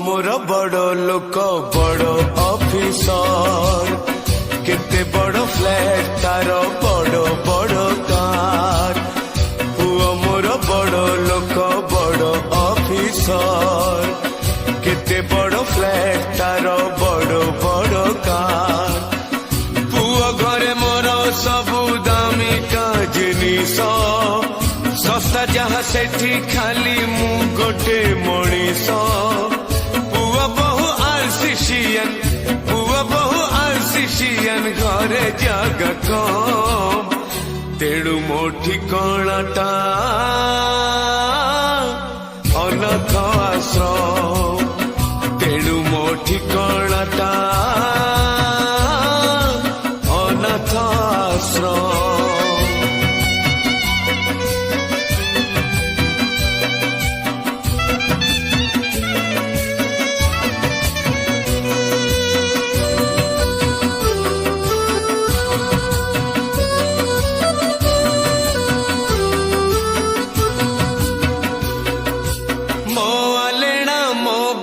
मोर बड़ लोक बड़ ऑफिसर केते बड़ फ्लैट तार बड़ बड़ कार पुआ मोर बड़ लोक बड़ ऑफिसर केते बड़ फ्लैट तार बड़ बड़ कार पुआ घरे मोर सबु दामिका जिनिस सस्ता जहाँ सेठी खाली मु गोटे मनीष पुआ बहु आरसीशियन घरे जगह कम तेणु मो ठिकाणाटा अनाथ आश्रम तेणु मो ठिकाणाटा अनाथ आश्रम।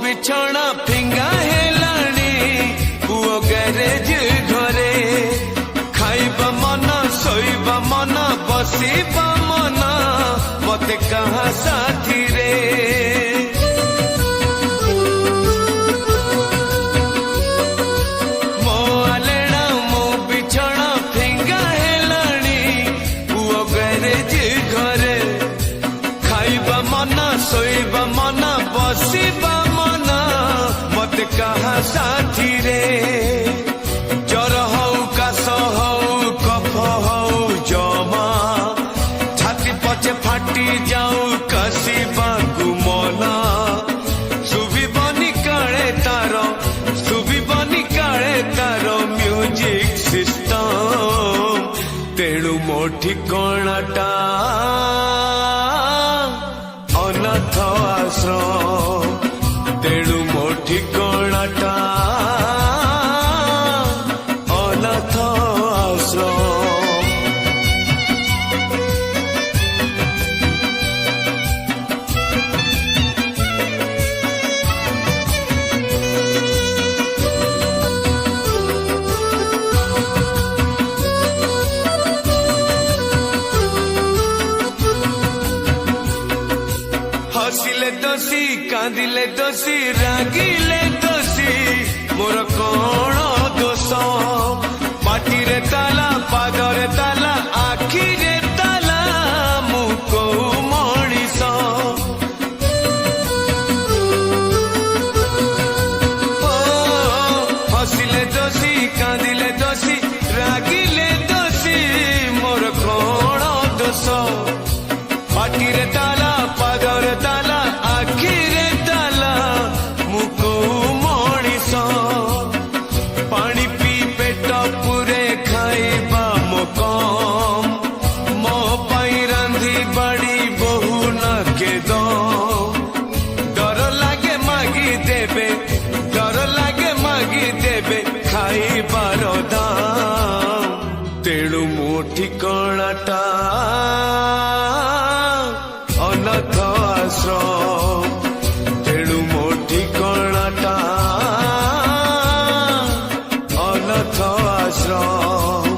बिछौना फिंगा हेलाणी पुओ गैरेज घरे खाइबा मन सोइबा मन बसिबा मन मते कहा साथी रे मो आलेना मो बिछौना फिंगा हेलाणी पुओ गैरेज घरे खाइबा मन सोइबा मन बसिबा मत कहा साथी रे जर हऊ काश हऊ कफ हऊ जमा छाती पछे फाटी जाऊ कसिबाकु मना शुभिबनी काले तार म्यूजिक सिस्टम तेणु मो ठिकाणाटा अनाथ आश्रम तेणु मो ठिकाणाटा अनाथ आश्रम। हसिले दोषी कांदिले दोषी रागिले दोषी मोर कौन दोष पाटिरे ताला पादरे ताला आखिरे ताला मु को मनीष हसिले दोषी कांदिले दोषी रागिले दोषी मोर कौन दोष पाटिरे ताला पादरे ताला आखिरे ताला मुको मनीष पानी पी पेट पुरे खाइबा मो कम मो पाई रांधी बाड़ी बहु न के डर लागे मागी देबे खाइबार दाम तेणु मो ठिकाणाटा अनाथ आश्रम तेणु मो ठिकाणाटा अनाथ आश्रम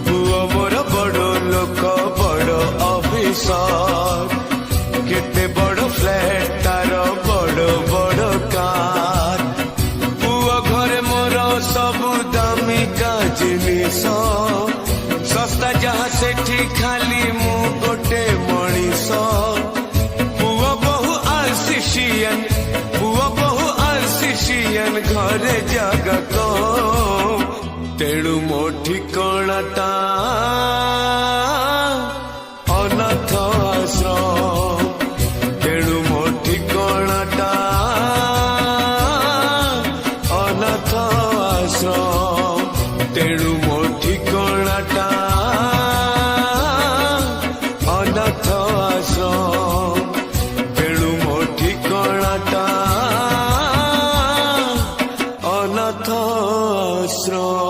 पुआ मोर बड़ लोक बड़ ऑफिसर केते बड़ फ्लैट तार बड़ बड़ कार पुआ घरे मोर सबु दामिका जिनिस सस्ता जहाँ सेठी खाली मु गोटे मनीष पुआ बहु आरसीशियन घरे जागा कम तेणु मो ठिकाणाटा अनाथ आश्रम तेणु मो ठिकाणाटा अनाथ आश्रम तेणु मो ठिकाणाटा अनाथ आश्रम तेणु मो ठिकाणाटा अनाथ आश्रम।